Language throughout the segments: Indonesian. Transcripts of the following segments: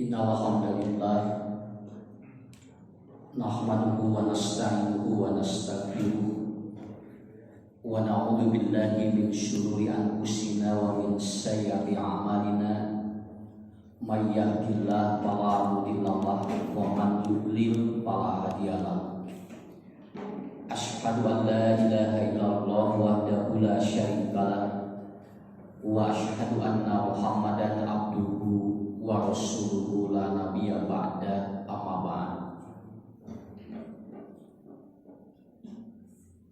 Innal hamdalillah nahmaduhu wa nasta'inuhu wa nastaghfiruh wa na'udzu billahi min shururi anfusina wa min sayyiati a'malina may yahdihillahu fala mudilla lahu wa man yudlil fala hadiya lahu. Asyhadu an la ilaha illallah wahdahu la syarika lahu wa asyhadu anna Muhammadan abduhu wa rasuluhu la nabiyya ba'da amma ba'd.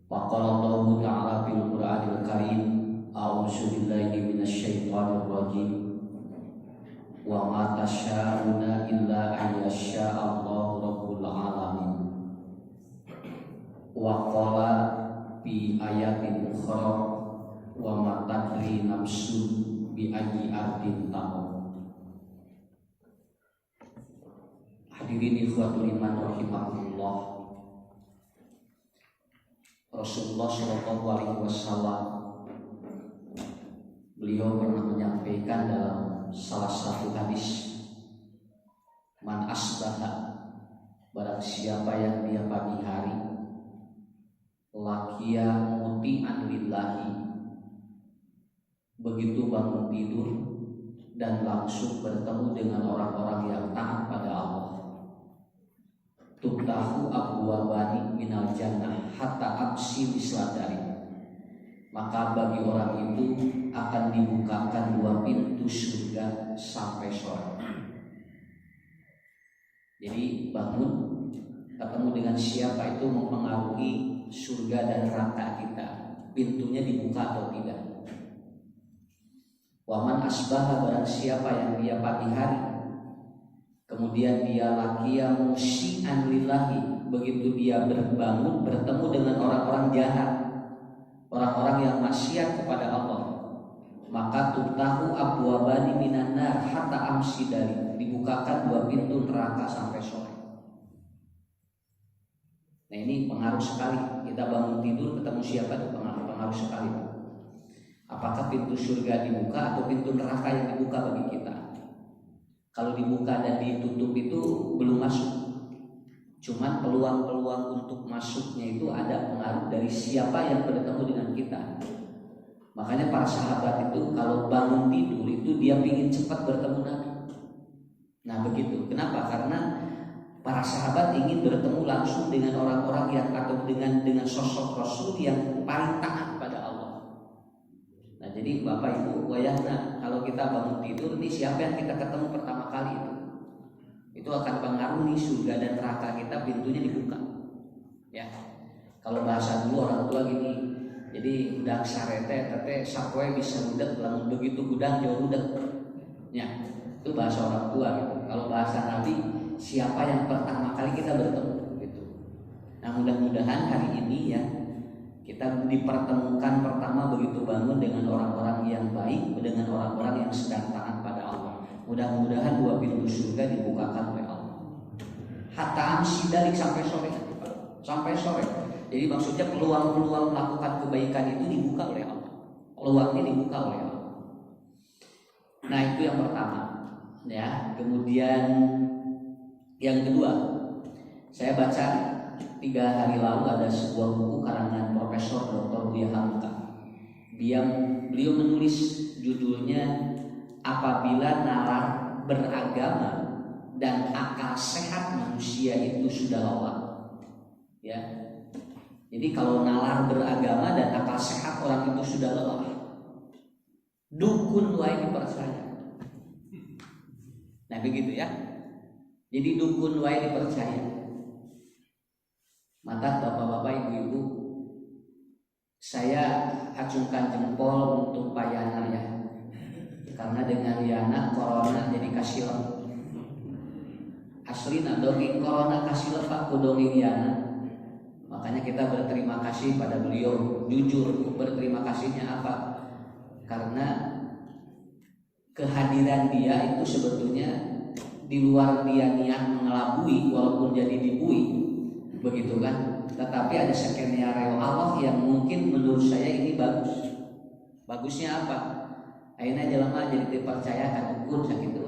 Faqala Allahu ta'ala fil Qur'anil Karim, a'udzu billahi minasy syaithanir rajim. Wa ma tasya'una illa an yasha Allahu rabbul alamin. Wa qala fi ayatin ukhra wa ma tadri nafsun bi ayyi ardin tamut. Hadirin ikhwatul iman rahimahullah, Rasulullah Shallallahu Alaihi Wasallam beliau pernah menyampaikan dalam salah satu hadis, man asbaha, barang siapa yang dia pagi hari lakia muti'an lillahi, begitu bangun tidur dan langsung bertemu dengan orang-orang yang taat pada Allah, tuftahu abwabani minal jannah hatta absi misladari, maka bagi orang itu akan dibukakan dua pintu surga sampai sore. Jadi bangun ketemu dengan siapa itu mempengaruhi surga dan neraka kita, pintunya dibuka atau tidak. Waman asbaha, barang siapa yang dia pagi hari kemudian dia lakia musi'an lillahi, begitu dia berbangun bertemu dengan orang-orang jahat, orang-orang yang maksiat kepada Allah, maka tuftahu abwabani minan nar hatta amsi dari, dibukakan dua pintu neraka sampai sore. Nah ini pengaruh sekali, kita bangun tidur ketemu siapa itu pengaruh sekali. Apakah pintu surga dibuka atau pintu neraka yang dibuka bagi kita? Kalau dibuka dan ditutup itu belum masuk. Cuman peluang-peluang untuk masuknya itu ada pengaruh dari siapa yang bertemu dengan kita. Makanya para sahabat itu kalau bangun tidur itu dia ingin cepat bertemu Nabi. Nah begitu. Kenapa? Karena para sahabat ingin bertemu langsung dengan orang-orang yang atau dengan sosok Rasul yang paling taat pada Allah. Nah jadi Bapak Ibu wayahna kalau kita bangun tidur ini siapa yang kita ketemu pertama kali itu akan pengaruhi surga dan neraka kita, pintunya dibuka. Ya, kalau bahasa dulu orang tua gini, jadi udang sarete tete sapoe bisa udek, lamun begitu gudang jauh udek. Ya, itu bahasa orang tua gitu. Kalau bahasa Nabi, siapa yang pertama kali kita bertemu gitu. Nah mudah-mudahan hari ini ya kita dipertemukan pertama begitu bangun dengan orang-orang yang baik, dengan orang-orang yang sedang taat pada Allah. Mudah-mudahan dua pintu surga dibukakan oleh Allah. Hatta amsi dari sampai sore, sampai sore. Jadi maksudnya peluang-peluang melakukan kebaikan itu dibuka oleh Allah. Peluangnya dibuka oleh Allah. Nah itu yang pertama. Ya, kemudian yang kedua, saya baca 3 hari lalu ada sebuah buku karangan Profesor Dr. Buya Hamka. Beliau menulis judulnya Apabila Nalar Beragama dan Akal Sehat Manusia Itu Sudah Lelah. Ya. Jadi kalau nalar beragama dan akal sehat orang itu sudah lelah, dukun wae dipercaya. Nah begitu ya. Jadi dukun wae dipercaya. Maka bapak-bapak, ibu-ibu, saya acungkan jempol untuk Pak Yana ya. Karena dengan Yana corona jadi kasilep. Aslina dongeng corona kasilep Pak kudongeng Yana. Makanya kita berterima kasih pada beliau. Jujur berterima kasihnya apa? Karena kehadiran dia itu sebetulnya di luar dia niat mengelabui walaupun jadi dibui. Begitu kan? Tetapi ada skenario Allah yang mungkin menurut saya ini bagus. Bagusnya apa? Akhirnya jelema jadi dipercayakan ukur sakitu.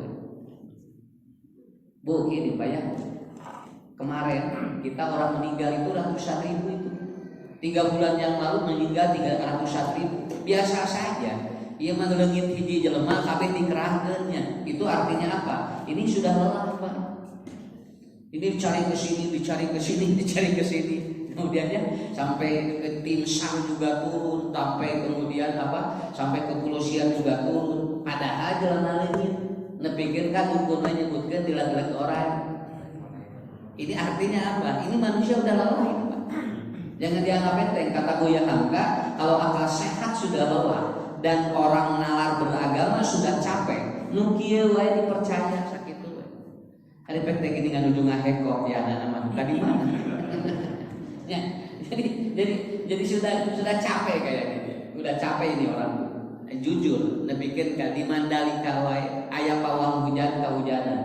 Bu, ini bayang. Kemarin kita orang meninggal itu ratusan ribu itu. 3 bulan yang lalu meninggal 300-an ribu. Biasa saja. Ia mengelengit hiji jelema kabeh dikerahkeunnya. Itu artinya apa? Ini sudah lelah, Pak. Ini dicari ke sini, dicari ke sini, dicari ke sini. Kemudiannya sampai ke tim SAR juga turun, sampai kemudian sampai ke kepolisian juga turun. Padahal jalan leungit nepikeun kan hukumna nyebutkeun dilag-lag orang. Ini artinya apa? Ini manusia udah lelah itu, Pak. Jangan dianggap enteng. Kata Buya Hamka, kalau akal sehat sudah lelah dan orang nalar beragama sudah capek, nu kieu wae dipercaya sakitu we. Ari pek teh gini nganu ngahekok ya anak-anak tadi mana? Ya, jadi sudah capek kayak gitu. Udah capek ini orang. Jujur, nepikeun ka di Mandalika wae aya pawang hujan kahujanan.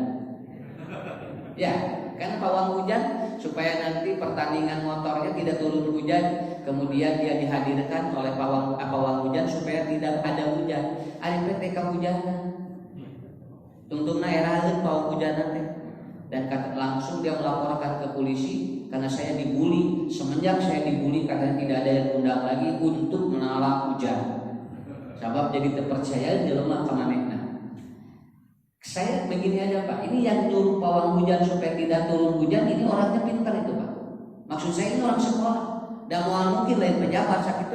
Ya, kan pawang hujan supaya nanti pertandingan motornya tidak turun hujan, kemudian dia dihadirkan oleh pawang hujan supaya tidak ada hujan. Ari PT kahujanan. Tungtungna eraheun pawang hujan teh. Dan langsung dia melaporkan ke polisi karena saya dibully. Semenjak saya dibully katanya tidak ada yang undang lagi untuk menolak hujan. Sebab jadi terpercaya jelema ka manehna. Saya begini aja, Pak. Ini yang nyuruh pawang hujan supaya tidak turun hujan, ini orangnya pintar itu, Pak. Maksud saya ini orang sekolah. Dan mau mungkin lain pejabat sakit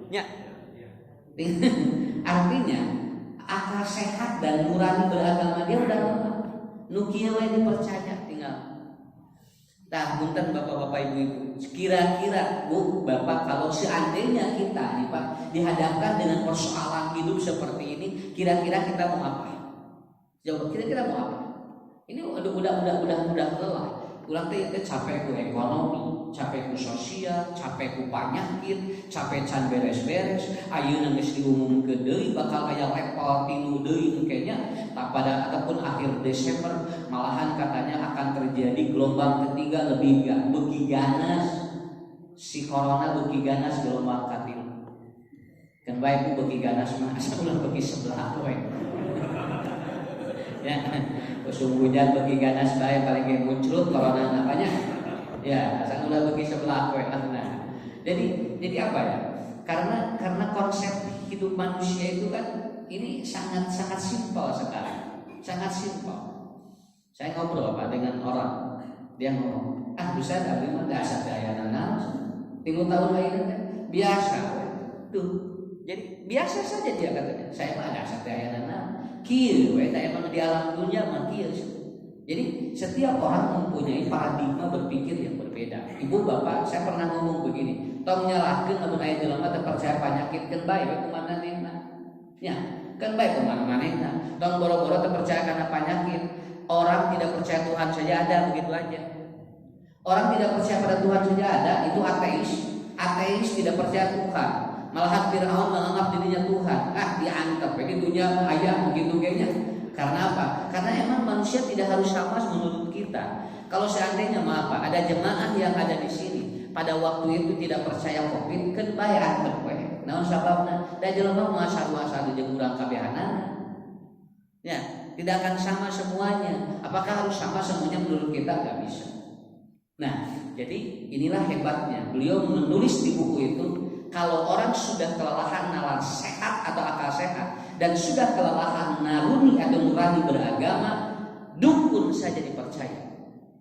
ya. Artinya akal sehat dan nurani beragama dia udah lemah. Nu kieu we dipercaya tinggal. Nah, punten Bapak-bapak Ibu-ibu, kira-kira Bu, Bapak, kalau seandainya kita nih Pak dihadapkan dengan persoalan hidup seperti ini, kira-kira kita mau apa? Jawab, kira-kira mau apa? Ini udah lelah. Ulang teh capek ku ekonomi, capek ku sosial, capek ku penyakit, capek can beres-beres. Ayeuna geus diumumkeun deui bakal aya level 3 deui kayaknya. Ataupun akhir Desember malahan katanya akan terjadi gelombang ketiga lebih beuki ganas. Si corona beuki ganas gelombang katilu. Kan bae ku beuki ganas mah asa ulah beuki sebelah we. Ya, musim hujan bagi ganas bae paling muncul corona namanya. Ya, asal udah bagi sebelah we nah. Jadi apa ya? Karena konsep hidup manusia itu kan ini sangat simpel sekarang. Sangat simpel. Saya ngobrol Pak dengan orang, dia ngomong, bisa dari mana dasar daya nanas? 3 tahun lain kan biasa. Tuh. Jadi biasa saja dia katanya. Saya mah dasar daya nanas. Kieu we teh emang di alam dunia mah kieu. Jadi setiap orang mempunyai paradigma berpikir yang berbeda. Ibu bapak, saya pernah ngomong begini, tong nyalahkeun lamun aya jelema teu percaya penyakit keun bae we kumaha manehna. Ya, keun bae kumaha manehna. Tong boro-boro teu percaya karena penyakit. Orang tidak percaya Tuhan saja ada, begitu aja. Orang tidak percaya pada Tuhan saja ada, itu ateis. Ateis tidak percaya Tuhan. Malahan Fir'aun menganggap dirinya Tuhan. Diantep. Jadi dunia ayah begitu kayaknya. Karena apa? Karena emang manusia tidak harus sama menurut kita. Kalau seandainya ada jemaah yang ada di sini pada waktu itu tidak percaya Covid, kan bae antep we. Naon sababna? Da jelema mah sarua-sarua jeung urang kabehanana. Ya, tidak akan sama semuanya. Apakah harus sama semuanya menurut kita? Enggak bisa. Nah, jadi inilah hebatnya. Beliau menulis di buku itu, kalau orang sudah kelelahan nalar sehat atau akal sehat dan sudah kelelahan naruni atau nurani beragama, dukun saja dipercaya.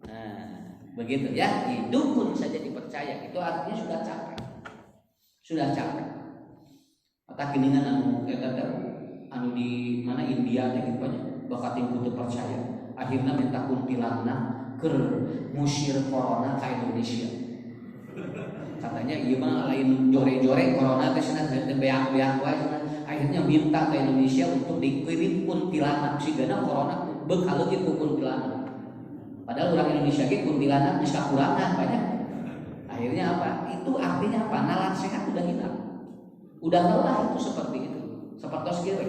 Nah, begitu ya, dukun saja dipercaya. Itu artinya sudah capek. Sudah capek. Maka kiningan anu di mana India teh banyak bakat yang butuh percaya. Akhirnya minta kuntilanak ke musir corona ke Indonesia. Katanya iya mah lain jore-jore corona teh cenah teu beak-beak wae cenah. Akhirnya minta ke Indonesia untuk dikirim kuntilanak sigana corona bekal leuwih ku kuntilanak. Padahal orang Indonesia ge kuntilanak geus kakurangan banyak. Akhirnya apa? Itu artinya apa? Nalar sehat udah hilang. Udah lelah itu seperti itu. Sapertos kieu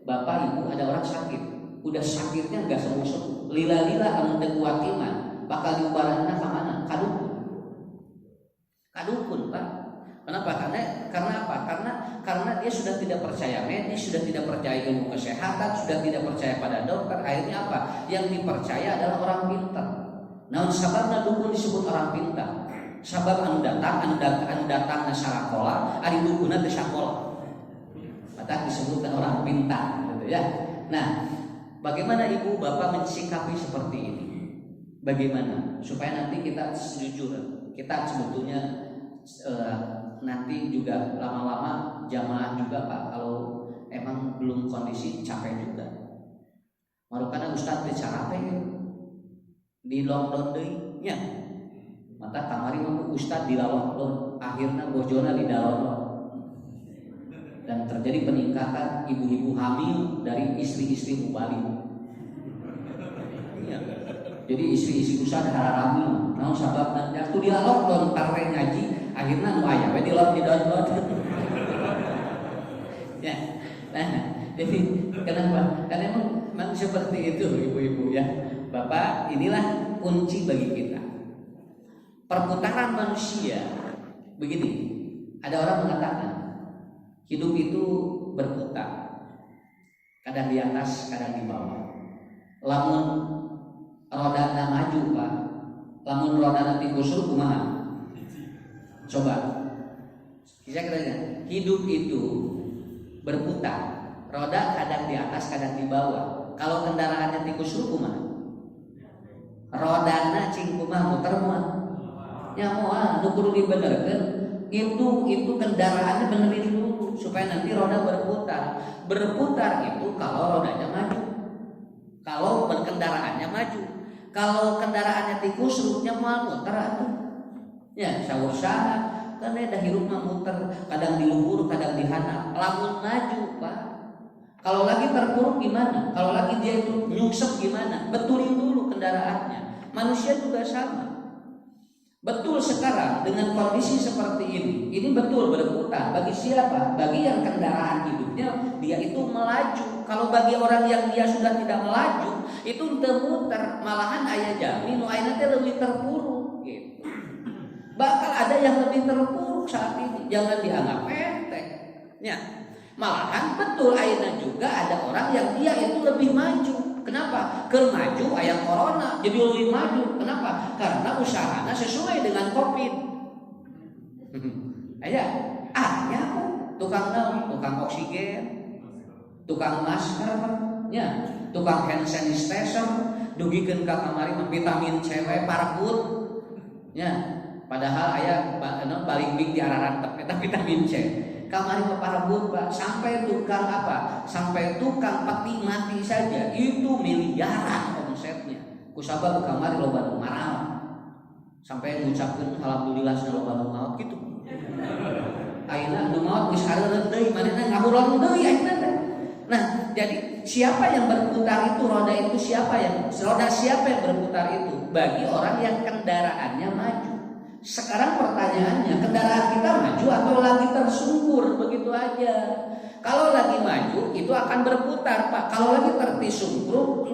Bapak Ibu ada orang sakit, udah sakitnya enggak sembuh. Lila-lila anu teu kuat iman, bakal diubaranna ka mana? Kadukun, Pak. Kenapa? Karena apa? Karena dia sudah tidak percaya medis, sudah tidak percaya ilmu kesehatan, sudah tidak percaya pada dokter. Akhirnya apa? Yang dipercaya adalah orang pintar. Namun sababna dukun disebut orang pintar. Sabab anu datang na sarakola, ari dukuna teu sakola. Maka disebutkan orang pintar, gitu ya. Nah, bagaimana ibu bapak mensikapi seperti ini? Bagaimana supaya nanti kita jujur, kita sebetulnya nanti juga lama-lama jamaah juga Pak, kalau emang belum kondisi capek juga. Marukana Ustadz bicara apa ya? Di lockdown deui nya. Mata kamari mah Ustadz di lockdown, akhirnya bojona di download. Dan terjadi peningkatan ibu-ibu hamil dari istri-istri mubalik. Ya. Jadi istri-istri Ustadz hamil, namun sabab nanti aku di lockdown karena ngaji, akhirnya nu aya we di download. Ya. Nah, jadi kenapa? Karena memang seperti itu ibu-ibu ya. Bapak, inilah kunci bagi kita. Perputaran manusia begini. Ada orang mengatakan hidup itu berputar. Kadang di atas, kadang di bawah. Lamun rodana maju Pak, lamun rodana kusur kumaha? Coba. Kira-kira hidup itu berputar. Roda kadang di atas, kadang di bawah. Kalau kendaraannya kusur kumaha? Rodana cing kumaha muter moal. Ya moal, nu kudu dibenerkeun. Itu kendaraannya benerin dulu supaya nanti roda berputar. Berputar itu kalau rodanya maju. Kalau berkendaraannya maju. Kalau kendaraannya tikusruknya moal muter atuh. Ya, saur-saha kan dah hirup mah muter, kadang di luhur, kadang di handap. Lamun maju, Pak. Kalau lagi terpuruk gimana? Kalau lagi dia itu nyungsep gimana? Betulin dulu kendaraannya. Manusia juga sama. Betul sekarang dengan kondisi seperti ini betul berputar. Bagi siapa? Bagi yang kendaraan hidupnya dia itu melaju. Kalau bagi orang yang dia sudah tidak melaju, itu muter, malahan aya jami nu ayeuna teh lebih terpuruk gitu. Bakal ada yang lebih terpuruk saat ini. Jangan dianggap enteng. Ya. Malahan betul ayeuna juga ada orang yang dia itu lebih maju. Kenapa? Keur maju aya corona jadi lebih maju. Kenapa? Karena usahanya sesuai dengan Covid. Aya tukang naon? Tukang oksigen, tukang masker, nya, tukang hand sanitizer, dugikeun ka kamari vitamin C parput. Nya, padahal aya paling big di ararantep eta vitamin C. Kamari parabut Pak, sampai tukang apa? Sampai tukang peti mati saja itu miliaran omsetnya. Kusabab kamari loba nu maral. Sampai ngucapkeun alhamdulillah loba nu maot gitu. Ayeuna nu maot geus hareureun deui, manehna ngahuron deui ayeuna teh. Nah, jadi siapa yang berputar itu roda itu siapa yang berputar itu? Bagi orang yang kendaraannya maju. Sekarang pertanyaannya, kendaraan kita maju atau lagi tersungkur begitu aja? Kalau lagi maju itu akan berputar Pak. Kalau lagi tertisungkur,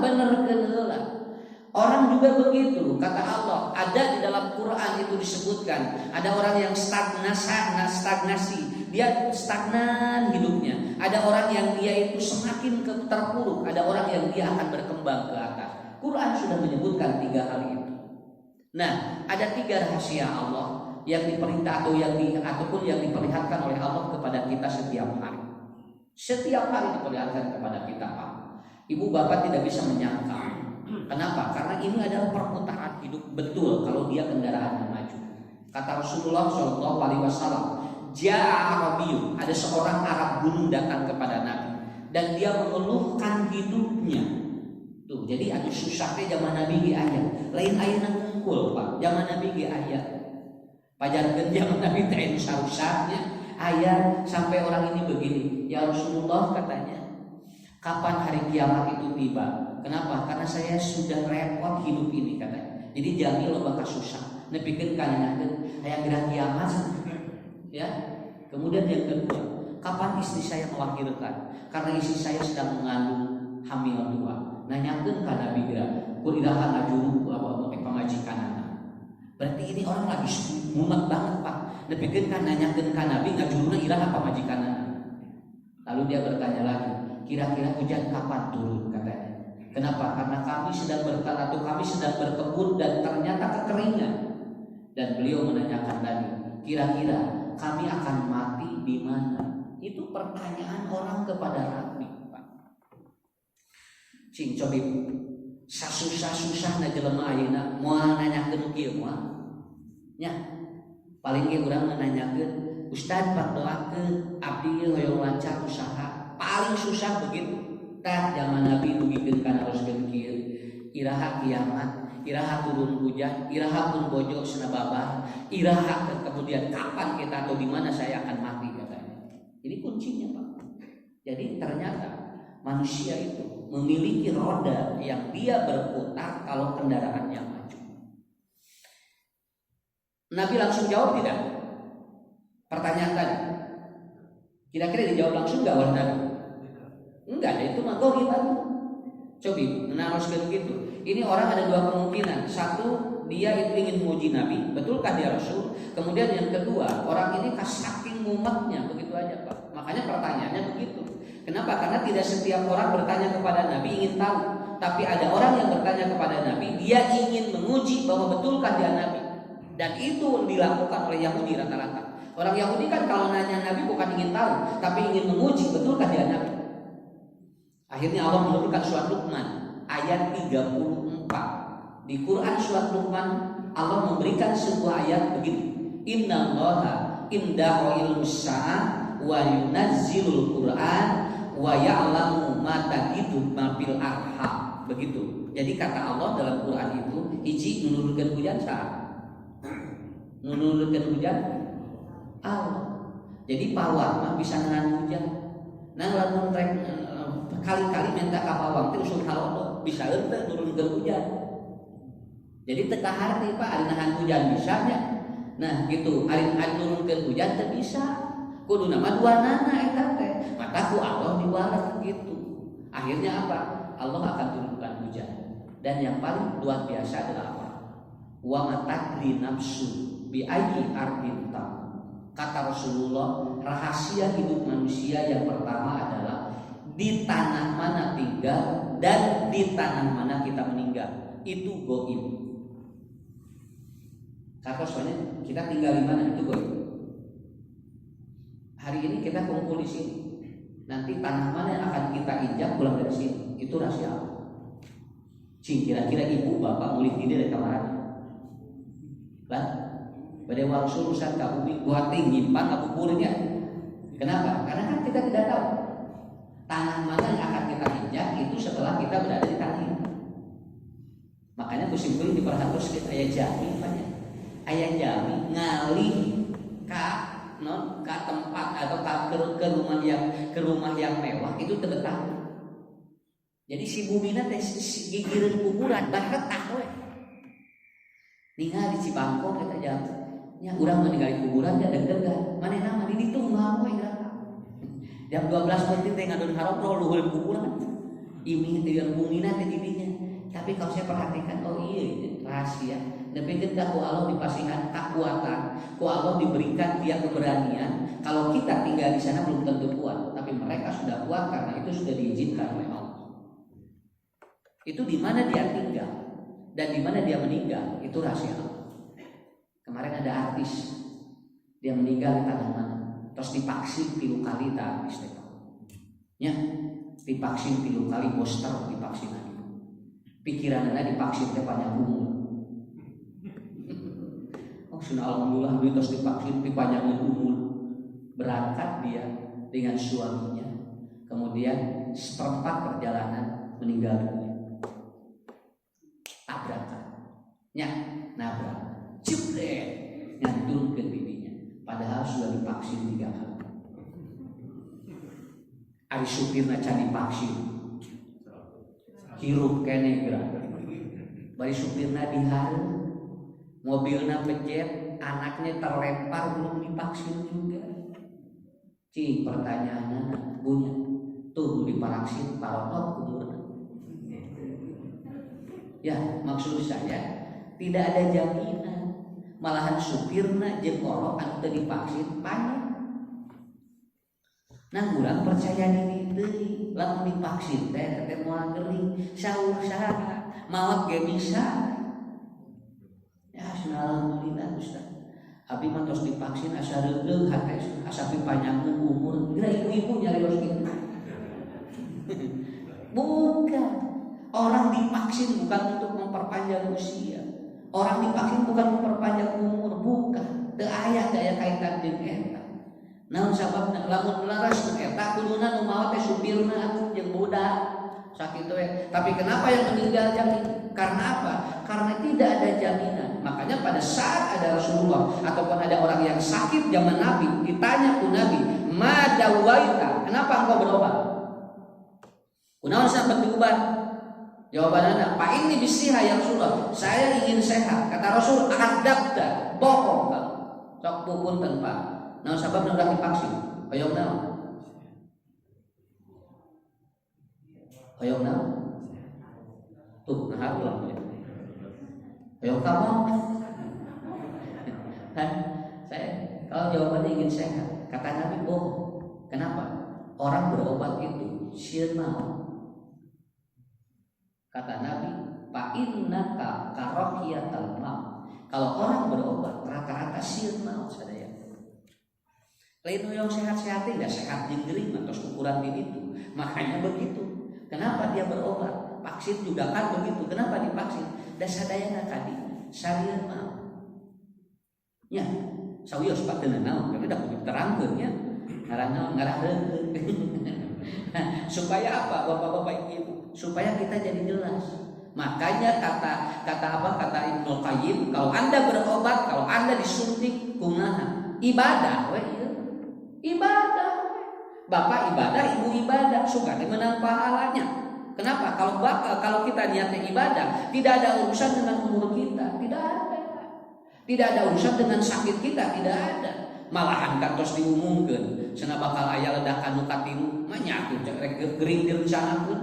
benerkeun heula. Orang juga begitu. Kata Allah, ada di dalam Quran itu disebutkan, ada orang yang stagnasi, dia stagnan hidupnya. Ada orang yang dia itu semakin terpuruk, ada orang yang dia akan berkembang ke atas. Quran sudah menyebutkan 3 hal itu. Nah, ada 3 rahasia Allah yang diperintah ataupun yang diperlihatkan oleh Allah kepada kita setiap hari. Setiap hari diperlihatkan kepada kita, Pak. Ibu bapak tidak bisa menyangka. Kenapa? Karena ini adalah perputaran hidup betul kalau dia kendaraannya maju. Kata Rasulullah SAW, Ja'a Arabiyun, ada seorang Arab gunung datang kepada Nabi dan dia mengeluhkan hidupnya. Tuh, jadi anu susah teh zaman Nabi ge aya. Lain ayeuna ngumpul, Pak. Zaman Nabi ge aya. Pajarkeun zaman Nabi teh anu sarusahnya aya sampai orang ini begini. Ya Rasulullah katanya, kapan hari kiamat itu tiba? Kenapa? Karena saya sudah repot hidup ini katanya. Jadi jami loba kasusah. Nepikeun kanyakeun aya gerak kiamat. Ya. Kemudian yang kedua, kapan istri saya melahirkan? Karena istri saya sedang mengandung hamil 2. Nanyakeun ka Nabi geura kulidahan ajuru pamajikanana. Berarti ini orang lagi mumet banget Pak. nepikeun ka nanyakeun ka Nabi ngajuruna iraha pamajikanna. Lalu dia bertanya lagi, kira-kira hujan kapan turun katanya. Kenapa? Karena kami sedang berkebun dan ternyata kekeringan. Dan beliau menanyakan lagi, kira-kira kami akan mati di mana? Itu pertanyaan orang kepada Nabi, Pak. Cing cobi sasusah-susahna jelema ayeuna moal nanyakeun kieu moal. Nya, paling ge urang nanyakeun, Ustaz berdoakeun abdi hoyong lancar usaha. Paling susah begitu. Tah zaman Nabi dugikeun kana haruskeun kieu. Iraha kiamat, iraha turun hujan, iraha pun bojo cenah babah, iraha kemudian kapan kita atau di mana saya akan mati katanya. Ini kuncinya, Pak. Jadi ternyata manusia itu memiliki roda yang dia berputar kalau kendaraannya maju. Nabi langsung jawab tidak? Pertanyaan tadi. Kira-kira dijawab langsung enggak oleh Nabi? Enggak, itu mah ghaib. Cobi menaroskeun gitu. Ini orang ada dua kemungkinan. Satu, dia itu ingin menguji Nabi, betulkah dia Rasul? Kemudian yang kedua, orang ini saking mumetnya begitu aja, Pak. Makanya pertanyaannya begitu. Kenapa? Karena tidak setiap orang bertanya kepada Nabi ingin tahu, tapi ada orang yang bertanya kepada Nabi, dia ingin menguji bahwa betulkah dia Nabi. Dan itu dilakukan oleh Yahudi rata-rata. Orang Yahudi kan kalau nanya Nabi bukan ingin tahu, tapi ingin menguji betulkah dia Nabi. Akhirnya Allah menurunkan surat Luqman ayat 34. Di Quran surat Luqman Allah memberikan sebuah ayat begini. Innallaha indahu ilmus sa'ah wa yunazzilul Qur'an wa ya'lamu ma taqidu ma fil arham. Begitu. Jadi kata Allah dalam Quran itu hiji nurunkeun hujan saat. Nurunkeun hujan Allah. Jadi pawang mah bisa nahan hujan. Nah lamun rek kali-kali minta ka pawang teh usul halodo bisa teu nurunkeun hujan. Jadi teu kaharti Pak ari nahan hujan bisa nya. Nah gitu, ari nurunkeun hujan teu bisa. Kudu nama duanana eta teh. Mata ku Allah diwales gitu. Akhirnya apa? Allah akan turunkan hujan. Dan yang paling luar biasa adalah apa? Wa matadri nafsu bi ayyi ardin tam. Kata Rasulullah, rahasia hidup manusia yang pertama adalah di tanah mana tinggal dan di tanah mana kita meninggal. Itu gaib. Kata soalnya kita tinggal di mana itu gaib. Hari ini kita kumpul di sini. Nanti tanah mana yang akan kita injak pulang dari sini. Itu rahasia apa? Cing, kira-kira ibu bapak mulih tidak dari kamar lah? Pada waktu urusan ka bumi buat nyimpan abuburnya. Kenapa? Karena kan kita tidak tahu tanah mana yang akan kita injak itu setelah kita berada di tanah ini. Makanya kusimpulin di perhatus kita ayat jami banyak. Ayat jami ngalih ka tempat atau ke rumah yang mewah itu terbetah. Jadi si bumina teh gigireun kuburan baret tah we. Ningali di Cibangkong eta jam. Nya urang meninggali kuburan nya deg-degan. Manehna mah di ditu mah we jam 12 menit teh ngadon harapro luhur kuburan. Ini dengan bumina teh di dinya. Tapi kalau saya perhatikan oh iya rahasia. Tapi ketika ku Allah dipasihkan kekuatan, ku Allah diberikan dia keberanian. Kalau kita tinggal di sana belum tentu kuat, tapi mereka sudah kuat karena itu sudah diizinkan oleh Allah. Itu di mana dia tinggal dan di mana dia meninggal itu rahasia Allah. Kemarin ada artis dia meninggal di tanah mana, terus divaksin 3 kali tak artis teh. Nya divaksin 3 kali booster divaksin lagi. Pikirannya divaksin teh panjang umur. Oh sunnah alhamdulillah dia terus divaksin panjang umur. Berangkat dia dengan suaminya, kemudian seperempat perjalanan meninggal dunia. Tabrakan, nabrak, jebret, nyantur ke bibinya. Padahal sudah divaksin 3 kali. Ari supirna can divaksin, hirup kene gerak. Bari supirna diharu, mobilna pecet, anaknya terlempar belum divaksin juga. Cing pertanyaannya punya tuh divaksin parotok umurna. Ya maksud saya tidak ada jaminan malahan supirna jeung orok anu teu divaksin panjang. Nah urang percaya diri deui lamun divaksin teh moal geuning saur saha maot ge bisa. Ya alhamdulillah Ustaz. Abi mah tos divaksin asa reuleuh hate asa pipanjangkeun umur. Geura ibu-ibu nyarios kitu. Bukan. Orang divaksin bukan untuk memperpanjang usia. Orang divaksin bukan memperpanjang umur, bukan. Teu aya daya kaitan jeung eta. Naon sababna lamun laras eta kuduna nu maot teh supirna jeung budak. Sakitu we. Tapi kenapa yang meninggal jamin? Karena apa? Karena tidak ada jaminan. Makanya pada saat ada Rasulullah ataupun ada orang yang sakit zaman Nabi ditanya ku Nabi, "Ma dawaita?" Kenapa engkau berobat? Kunaon sampai diobat? Jawabannya, "Pak ini bisiha ya Rasulullah. Saya ingin sehat." Kata Rasul, "Adabta, bohong kamu." Sok pupunten Pak. Naon sababna udah divaksin? Hoyong naon? Hoyong naon? Tuh, nah ulang ya. Hoyong kamu? Saya kalau jawabannya ingin sehat, kata Nabi bohong. Kenapa? Orang berobat itu sieun naon? Kata Nabi, "Fa innaka karahiyatal maut." Kalau orang berobat rata-rata sieun naon sadaya. Lain yang sehat-sehat enggak sehat jeung geuring terus ukuran di itu. Makanya begitu. Kenapa dia berobat? Vaksin juga kan begitu. Kenapa divaksin? Da sadayana kadi salieun maut. Ya, sawios pateunan naon? Karena da kudu terangkeun nya. Ngaranna ngaraheukeun. Supaya apa Bapak-bapak Ibu? Supaya kita jadi jelas. Makanya kata Ibnu Qayyim, kalau Anda berobat, kalau Anda disuntik kumaha? Ibadah we ieu. Ibadah. Bapak ibadah, ibu ibadah, suka menang pahalanya. Kenapa? Kalau kita niatnya ibadah, tidak ada urusan dengan umur kita, tidak ada. Tidak ada urusan dengan sakit kita, tidak ada. Malahan kantos diumumkeun cenah bakal aya ledakan nu katilu mah nya atuh rek geuring direncanakeun.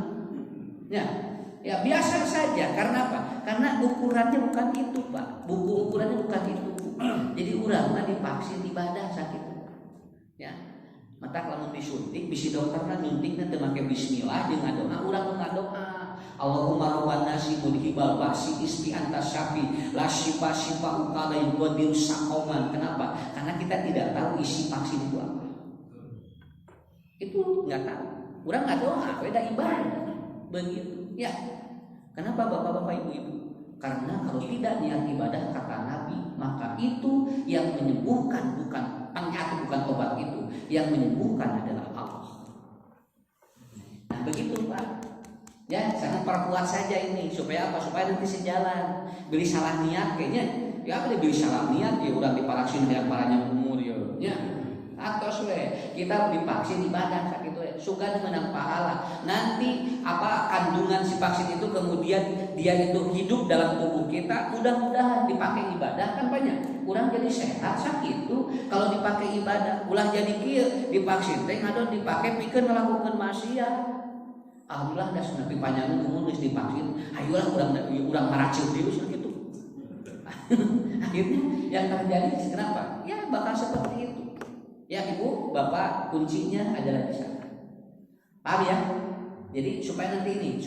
Ya biasa saja. Karena apa? Karena ukurannya bukan itu, Pak. Ukurannya bukan itu. Jadi urang mah divaksin ibadah sakit. Ya. Mata lamun disuntik bisi dokterna nyuntikna teu make bismillah jeung ngadoa, urang ngadoa. Allahumma rabban nasi mudhibal ba'si isbi anta syafi la syifa syifa ukala yuqadiru saqaman. Kenapa? Karena kita tidak tahu isi vaksin itu apa. Itu enggak tahu. Urang ngadoa we da ibadah. Begitu. Ya. Kenapa Bapak-bapak Ibu-ibu? Karena kalau tidak niat ibadah kata Nabi, maka itu yang menyembuhkan bukan penyakit, bukan obat itu. Yang menyembuhkan adalah Allah. Nah begitu Pak. Ya sangat perkuat saja ini. Supaya apa? Supaya nanti sejalan. Beli salah niat kayaknya. Ya apa beli salah niat ya udah divaksin yang parahnya umur ya. Atos we kita divaksin ibadah sakitu we sugan menang pahala. Nanti apa kandungan si vaksin itu kemudian dia itu hidup dalam tubuh kita, mudah-mudahan dipakai ibadah kan banyak. Urang jadi sehat sakit itu kalau dipakai ibadah. Ulah jadi kieu divaksin teh ngadon dipakai pikeun ngalakukeun maksiat. Alhamdulillah da sunapi panjang umur geus divaksin. Hayolah urang maracil deui sakitu. Akhirnya yang terjadi kenapa? Ya bakal seperti itu. Ya Ibu, Bapak kuncinya adalah di sana. Paham ya? Jadi supaya nanti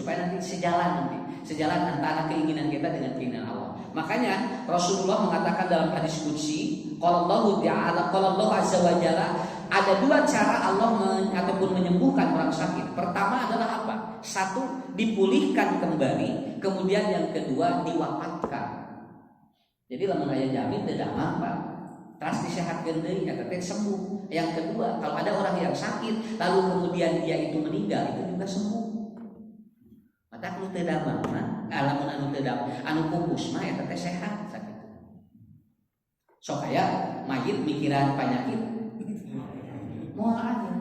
sejalan antara keinginan kita dengan keinginan Allah. Makanya Rasulullah mengatakan dalam hadis qudsi, qala Allah azza wa jalla, ada dua cara Allah ataupun menyembuhkan orang sakit. Pertama adalah apa? Satu, dipulihkan kembali, kemudian yang kedua diwafatkan. Jadi lamun aya jamin teu damang, Pak. Tas disehatkeun deui eta teh sembuh. Yang kedua, kalau ada orang yang sakit lalu kemudian dia itu meninggal, itu juga sembuh. Mata anu teu damang mah, lamun anu teu damang, anu pupus mah eta teh sehat sakit. Sok aya mayit mikiran penyakit. Moal aja.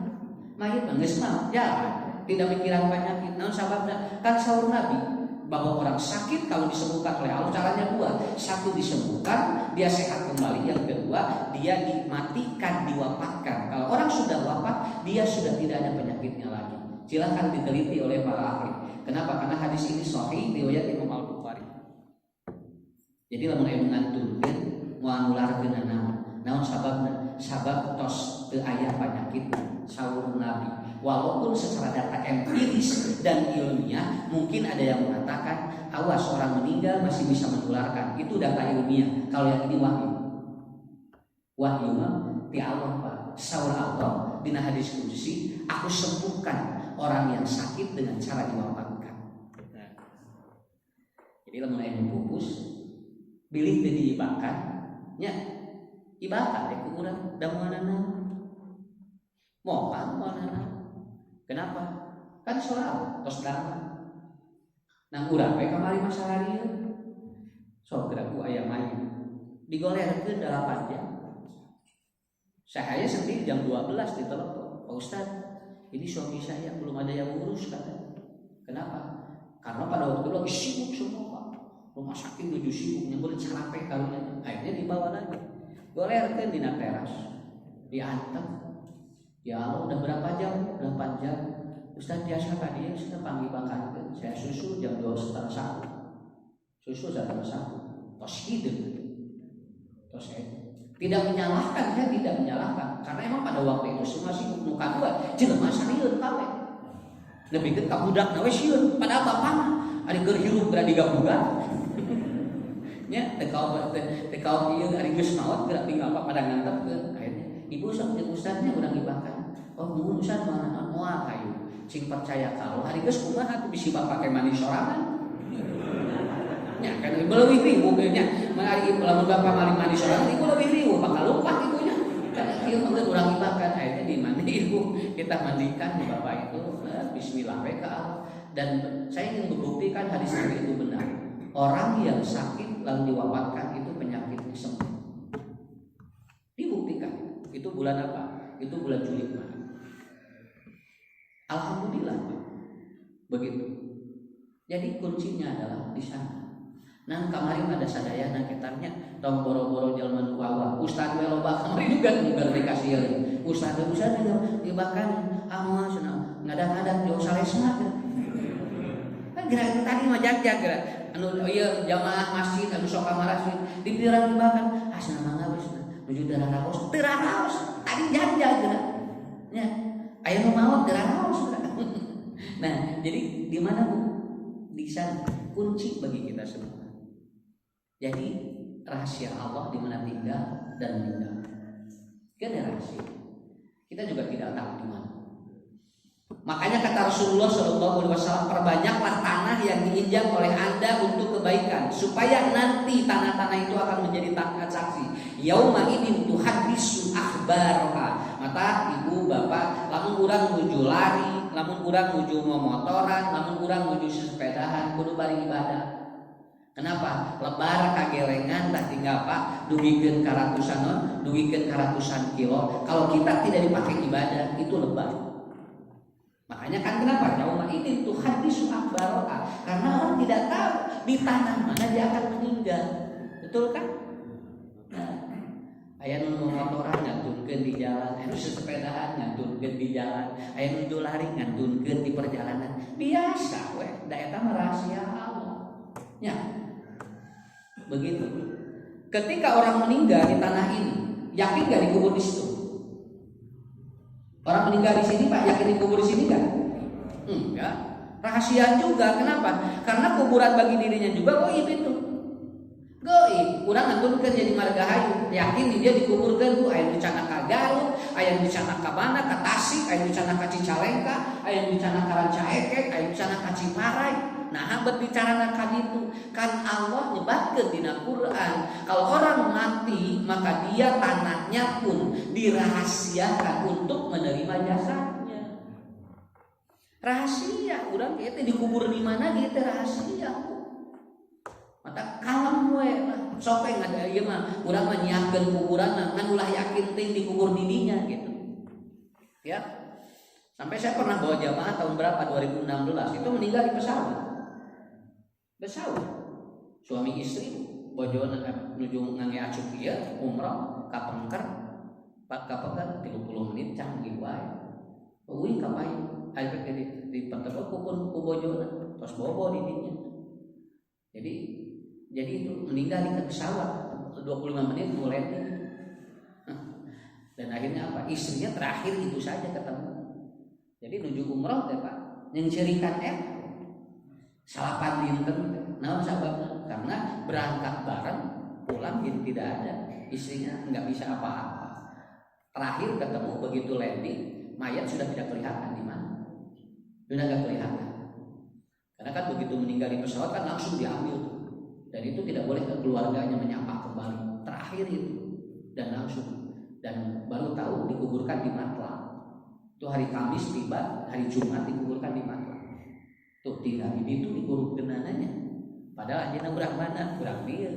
Mayit mah geus mah jalan, tidak mikiran penyakit. Naon sababna? Kan saur Nabi bahwa orang sakit kalau disembuhkan oleh Allah caranya dua. Satu disembuhkan, dia sehat kembali. Yang kedua, dia dimatikan, diwafatkan. Kalau orang sudah wafat, dia sudah tidak ada penyakitnya lagi. Silakan diteliti oleh para ahli. Kenapa? Karena hadis ini sahih riwayat Imam Al-Bukhari. Jadi lamun aya ngantunkeun moal nularkeun naon sababna sabab tos teu aya panyakit saur Nabi. Walaupun secara data empiris dan ilmiah mungkin ada yang mengatakan awas orang meninggal masih bisa menularkan, itu data ilmiah. Kalau yang ini wahyu mah ti Allah Pak. Saur Allah dina hadis qudsi, aku sembuhkan orang yang sakit dengan cara diwafatkan. Jadi lamun aya nu pupus bilih teu diibakan nya ibadah deh ku urang da moalana. Moal moalana. Kenapa? Kan soal tos dama. Nang urang we kamari masalah ieu. Sok geura ku aya main. Digolerkeun 8 jam. Saya sendiri jam 12 ditelepon, Pak Ustaz, ini suami saya belum ada yang ngurus katanya. Kenapa? Karena pada waktu itu lagi sibuk semua Pak. Rumah sakit menuju sibuknya boleh capek karunya. Akhirnya dibawa lagi. Golerkeun dina teras. Diantep. Ya Allah udah berapa jam? 8 jam. Ustaz biasa tadi sudah panggil bakan. Saya susul jam 2:30. Susul jam 1. Tos hidup. Tos tidak menyalahkan, saya tidak menyalahkan. Karena emang pada waktu itu semua sibuk muka dua. Jelema sarieur kawe. Lebih ke kabudak nawe sieun. Padahal bapana ari keur hirup geura digabungan. Nya teu kaum ieu ari geus maot geura tinggal apa pada ngantepkeun. Akhirnya ibu sok jeung ustaznya urang ibakan. Oh nuhun ustaz mana moal hayu. Cing percaya kalau hari geus kumaha tuh bisi bapak ke mani sorangan. Nya kan ibu leuwih ribu nya. Mari ibu lamun bapak mani sorangan ibu leuwih ribu bakal lupa ibunya. Karena ieu mah urang ibakan akhirnya di mandi ibu kita mandikan di bapak itu. Bismillah mereka. Dan saya ingin membuktikan hadis Nabi itu benar. Orang yang sakit lalu diwafatkan itu penyakitnya sembuh. Dibuktikan. Itu bulan apa? Itu bulan Juli kemarin. Alhamdulillah. Begitu. Jadi kuncinya adalah di sana. Nah kemarin ada sadayana ketarnya tong boro-boro jalma nu wawa. Ustaz we loba kemarin juga nunggal dikasih euy. Ustaz bahkan amal cenah ngadat-ngadat jauh salesna. Kan gerak tadi mah jag-jag gerak. Anu ieu jamaah masjid anu sok kamar dipikiran bahkan asna mangga wis nuju dararaos. Dararaos tadi jag-jag gerak. Nya aya nu maot dararaos. Nah, jadi di mana Bu? Di sana kunci bagi kita semua. Jadi rahasia Allah di mana tinggal dan meninggal. Kan rahasia. Kita juga tidak tahu di mana. Makanya kata Rasulullah SAW, perbanyaklah tanah yang diinjak oleh Anda untuk kebaikan, supaya nanti tanah-tanah itu akan menjadi saksi. Yauma idin tuhaddisu akhbaraha. Mata ibu bapak, lamun urang nuju lari, lamun urang nuju motoran, lamun urang nuju sepedahan, kudu bari ibadah. Kenapa? Lebar kagelengan tak tinggal Pak, dugikeun karatusan dugikeun karatusan kilo. Kalau kita tidak dipakai ibadah, itu lebar. Makanya kan kenapa? Yauma idin tuhaddisu akhbaraha. Karena orang tidak tahu di tanah mana dia akan meninggal. Betul kan? Aya nu motoran ngantunkeun di jalan, aya nu sepedahan ngantunkeun di jalan, aya nu lari ngantunkeun di perjalanan. Biasa we, da eta mah rahasia Allah. Ya. Begitu. Ketika orang meninggal di tanah ini, yakin gak dikubur di situ? Orang meninggal di sini Pak, yakin dikubur di sini gak? Enggak. Rahasia juga. Kenapa? Karena kuburan bagi dirinya juga goib itu. Goib. Urang ngantunkeun jadi margahayu. Yakin dia dikuburkan tuh aya di Canaka Garut, aya di Canaka mana ka Tasik, aya di Canaka Cicalengka, aya di Canaka Rancaekek, aya di Canaka Ciparai. Nah, berbicara ka ditu kan Allah nyebatkeun dina Quran, kalau orang mati maka dia tanahnya pun dirahasiakan untuk menerima jasadnya. Rahasia, urang kieu teh dikubur di mana kieu teh rahasia. Mata kalem we lah, sok ngada ieu mah urang mah nyiapkeun kuburan ngan ulah yakin teh dikubur di dinya gitu. Ya. Sampai saya pernah bawa jamaah tahun berapa 2016 itu meninggal di pesawat. Pesawat. Suami istri bojona nuju ngangge acuk ieu umrah ka Pengker. Pak ka Pengker 30 menit canggih wae. Euy ka pae aya di Pengker ku bojona tos bobo di dinya. Jadi itu meninggal di pesawat. 25 menit mulai. Dan akhirnya apa? Istrinya terakhir itu saja ketemu. Jadi nuju umroh teh Pak, yang cerikan salapan dinten. Nah, sababna karena berangkat bareng, pulang gitu tidak ada. Istrinya nggak bisa apa-apa. Terakhir ketemu begitu landing, mayat sudah tidak kelihatan di mana. Sudah nggak kelihatan. Karena kan begitu meninggal di pesawat kan langsung diambil tuh. Dan itu tidak boleh ke keluarganya menyapa kembali. Terakhir itu dan langsung. Dan baru tahu dikuburkan di Matlang. Itu hari Kamis tiba, hari Jumat dikuburkan di Matlang. Tuh tinggal ini tuh dikuburkan genananya. Padahal anjeunna urang mana? Urang dieu.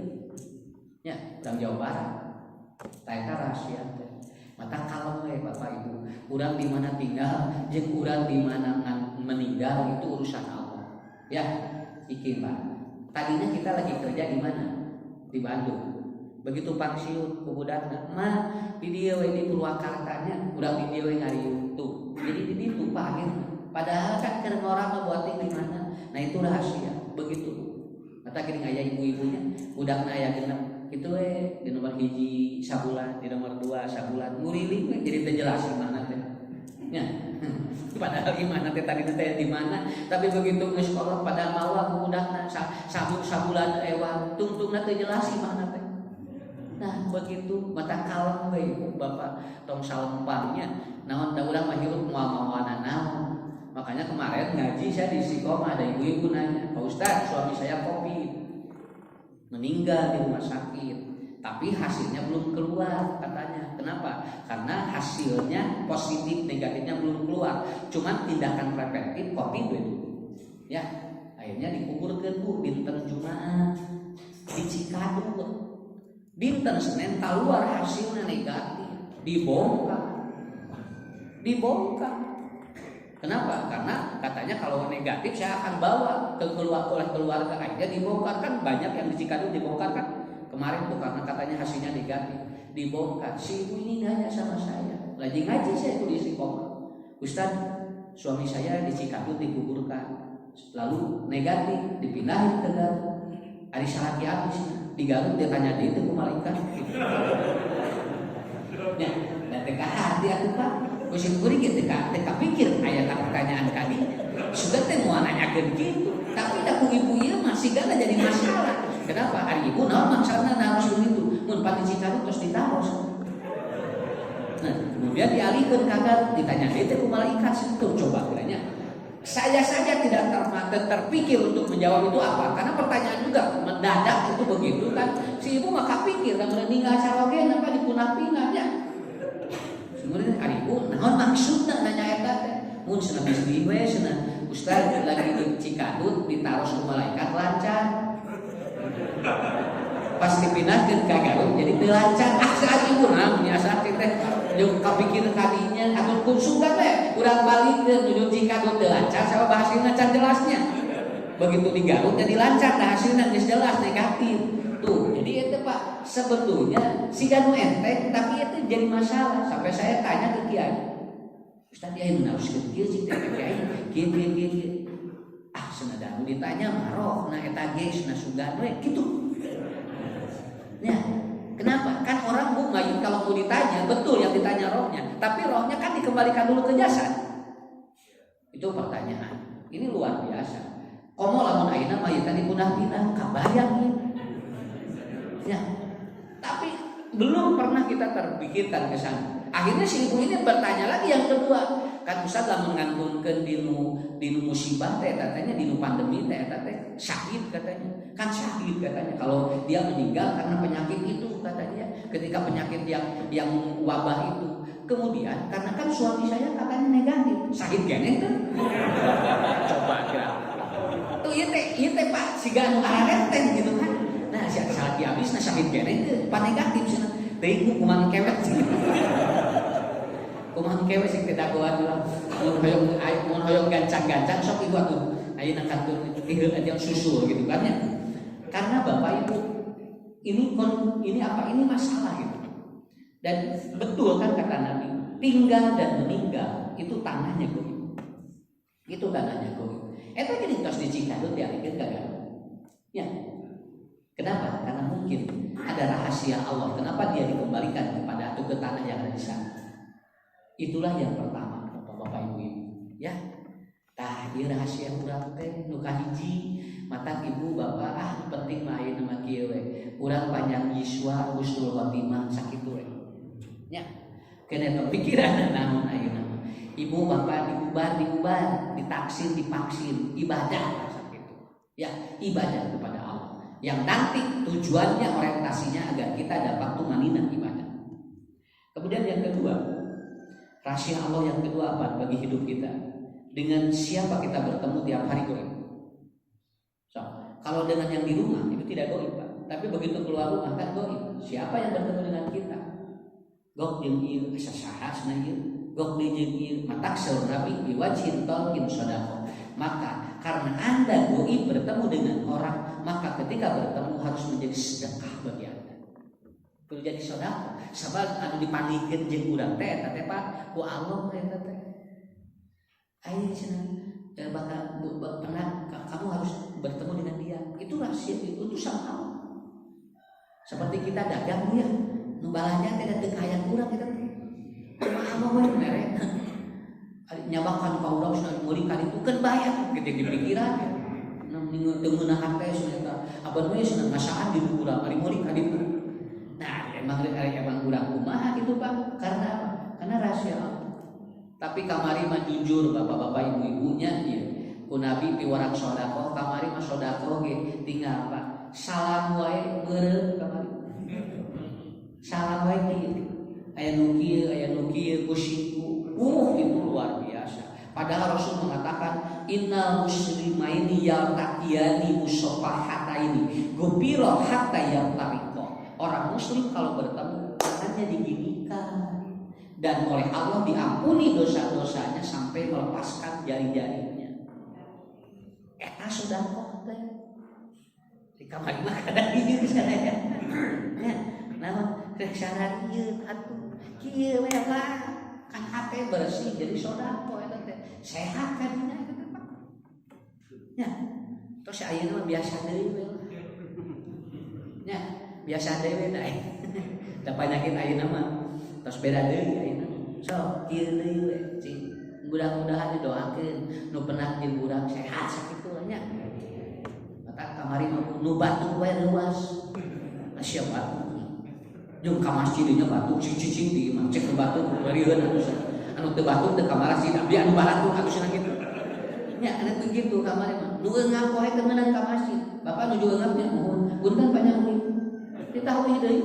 Ya, urang Jawa Barat. Eta rahasia teh. Mata kalem we Bapak Ibu. Urang di mana tinggal, jeung urang di mana meninggal itu urusan Allah. Ya, iki Pak. Tadinya kita lagi kerja di mana? Di Bandung. Begitu pensiun ku budakna, mah di dieu we di Purwakartanya, urang di dieu we ngariung tuh. Jadi di ditu Pak akhirnya. Padahal kan keur orang mah buating di mana. Nah itu rahasia. Begitu. Kata geuning aya ibu-ibunya, budakna aya genep. Kitu we di nomor 1 sabulan, di nomor 2 sabulan. Nguriling we jadi teu jelas di mana teh. Nya. Padahal gimana teh tadi teh di mana, tapi begitu geus kolot pada mawa budakna sabulan ewan, tungtungna teu jelas di mana teh. Nah begitu mata kalem we Bapak tong salempangnya naon da urang mah hirup moal-moalan naon. Makanya kemarin ngaji saya di Istiqomah ada ibu-ibu nanya, "Pak Ustaz, suami saya Covid. Meninggal di rumah sakit, tapi hasilnya belum keluar," katanya. Kenapa? Karena hasilnya positif negatifnya belum keluar. Cuman tindakan preventif Covid itu. Ya, akhirnya dikuburkeun Bu dinten Jumat di Cikadut. Dinten Senin keluar hasilnya negatif, dibongkar. Kenapa? Karena katanya kalau negatif saya akan bawa oleh keluarga. Akhirnya dibongkar kan banyak yang di Cikadut dibongkar kan kemarin tuh karena katanya hasilnya negatif dibongkar. Si ibu ini nanya sama saya, lagi ngaji saya tuh di Istiqomah, "Ustaz, suami saya di Cikadut dikuburkan, lalu negatif dipindahin ke Garut. Ari salaki habis di Garut dia tanya dia itu malaikat." Ya, dan teka hati atuh Pak. Kusin kuring ge teka pikir aya pertanyaan tadi. Sudah teh mau nanyakeun kitu, tapi da ku ibu ieu masih gana jadi masalah. Kenapa? Ari ibu naon maksudna naon itu? Mun pati Cikadut terus ditaros. Nah, kemudian dialihkeun ka Garut, ditanya dia teh ku malaikat situ. Coba kiranya saya saja tidak terpikir untuk menjawab itu apa, karena pertanyaan juga mendadak itu begitu kan. Si ibu maka pikir dan meninggal cawagen apa dipunah-pinahnya. Sebenarnya hari ibu naon maksudna nanya eta teh. Mun cenah bisnis we cenah Ustaz lagi di Cikadut ditaros ku malaikat lancar. Pas dipindahkeun ka Garut jadi teu lancar. Saat ibu naon nya asa teh jeung kapikir kadinya atuh kunsugan we urang balikeun nuju Cikadut teu lancar sabab hasilna can jelasnya. Begitu di Garut jadi lancar dah hasilna geus jelas negatif. Tuh, jadi itu Pak sebetulnya si ganu enteng tapi itu jadi masalah sampai saya tanya ke kiai. Ustaz kiai harus kieu cing teh kiai kieu. Ah senadanu ditanya maroh na eta ge cenah sugan we kitu. Ya, kenapa? Kan orang Bu mayit kalau mau ditanya, betul yang ditanya rohnya, tapi rohnya kan dikembalikan dulu ke jasad. Itu pertanyaan. Ini luar biasa. Komo lamun ayeuna mayit tadi punah-pindah, kabayang ieu. Ya. Tapi belum pernah kita terpikirkan ke sana. Akhirnya si ibu ini bertanya lagi yang kedua, kan Ustaz lamun ngantunkeun dinu musibah teh katanya dinu pandemi teh syahid katanya. Kan syahid katanya kalau dia meninggal karena penyakit itu katanya. Ketika penyakit yang wabah itu. Kemudian karena kan suami saya katanya negatif, syahid keneh tuh. Coba kira. Tuh ieu teh Pak siga anu ararenten gitu kan. Nah, si salaki habis na syahid keneh teh pan negatif cenah. Teuing kumaha kewet sih. Kumaha kewet sing teh dagoan ulah. Mun hoyong gancang-gancang sok ibu atuh. Ayeuna kantor ieu yang susul gitu kan ya. Karena Bapak Ibu ini apa? Ini masalah gitu. Dan betul kan kata Nabi, tinggal dan meninggal itu tanahnya goib. Itu tanahnya goib. Eta gini tos di Cikadut dialikeun ka Garut. Ya. Kenapa? Karena mungkin ada rahasia Allah. Kenapa dia dikembalikan kepada atau ke tanah yang ada di sana? Itulah yang pertama, Bapak-bapak Ibu-ibu. Ya, tah ieu rahasia urang teh nu kahiji, mata ibu bapak penting mah aya nama kieu we. Urang panjang yiswa husnul khotimah sakitu we. Ya. Kene pikiran naon ayeuna. Ibu bapak diubar, ditaksin, dipaksin, ibadah sakitu. Ya, ibadah kepada Allah. Yang nanti tujuannya orientasinya agar kita dapat tumanina ibadah. Kemudian yang kedua, rahasia Allah yang kedua apa bagi hidup kita? Dengan siapa kita bertemu tiap hari goib. So, kalau dengan yang di rumah itu tidak goib, Pak. Tapi begitu keluar rumah kan goib. Siapa yang bertemu dengan kita? Gok jeung ieu sasahasna ieu, gok jeung ieu matak saurabi biwajhin talqin sadaqah. Maka karena Anda goib bertemu dengan orang, maka ketika bertemu harus menjadi sedekah bagi Anda. Perlu jadi sedekah. Sabab anu dipanggilkeun jeung urang teh eta teh Pak, ku Allah eta teh. Ayo cenah bakal pernah kamu harus bertemu dengan dia. Itu rahasia itu sama Allah. Seperti kita dagang ya, nu balanja teh teu kaya urang eta teh. Cuma Allah we mere. Nyabakan ka urang cenah meuli ka ditu keun bayar gede di pikiran. Namun teu meunah teh cenah abad we cenah masaan di urang ari meuli ka ditu. Nah, emang urang kumaha gitu Pak? Karena apa? Karena rahasia Allah. Tapi kamari mah jujur bapak-bapak ibu-ibunya ya. Ku Nabi piwarang sedekah, kamari mah sedekah ge tinggal Pak. Salam wae meureun kamari. Salam wae kieu. Aya nu kieu kusiku. Itu luar biasa. Padahal Rasul mengatakan innal muslimaini yaltaqiyani musafahataini gufira hatta yaltariqa. Orang muslim kalau bertemu tangannya diginikan dan oleh Allah diampuni dosa-dosanya sampai melepaskan jari-jarinya. Eta sedekah teh. Di kamar mah kada ieu sadaya. Ya, naon rek syarat ieu atuh. Kieu we lah. Kan hate bersih jadi sedekah eta teh. Sehat kan dina eta teh Pak. Ya. Terus ayeuna mah biasa deui we. Ya, biasa deui da. Da penyakit ayeuna mah tos beda deui ayeuna. So, kieu deui we, cing. Mudah-mudahan didoakeun nu penak jeung urang sehat sakitu nya. Mata kamari mah nu batuk we leuas. Asia batuk. Jeung ka masjid nya batuk cicing di imah cek nu batuk beureun atuh. Anu teu batuk teu kamar sih tapi anu batuk atuh cenah kitu. Nya anu kitu kamari mah. Nu eungap poe teu meunang ka masjid. Bapak nuju eungap nya mohon. Punten panjang deui. Ditahui deui.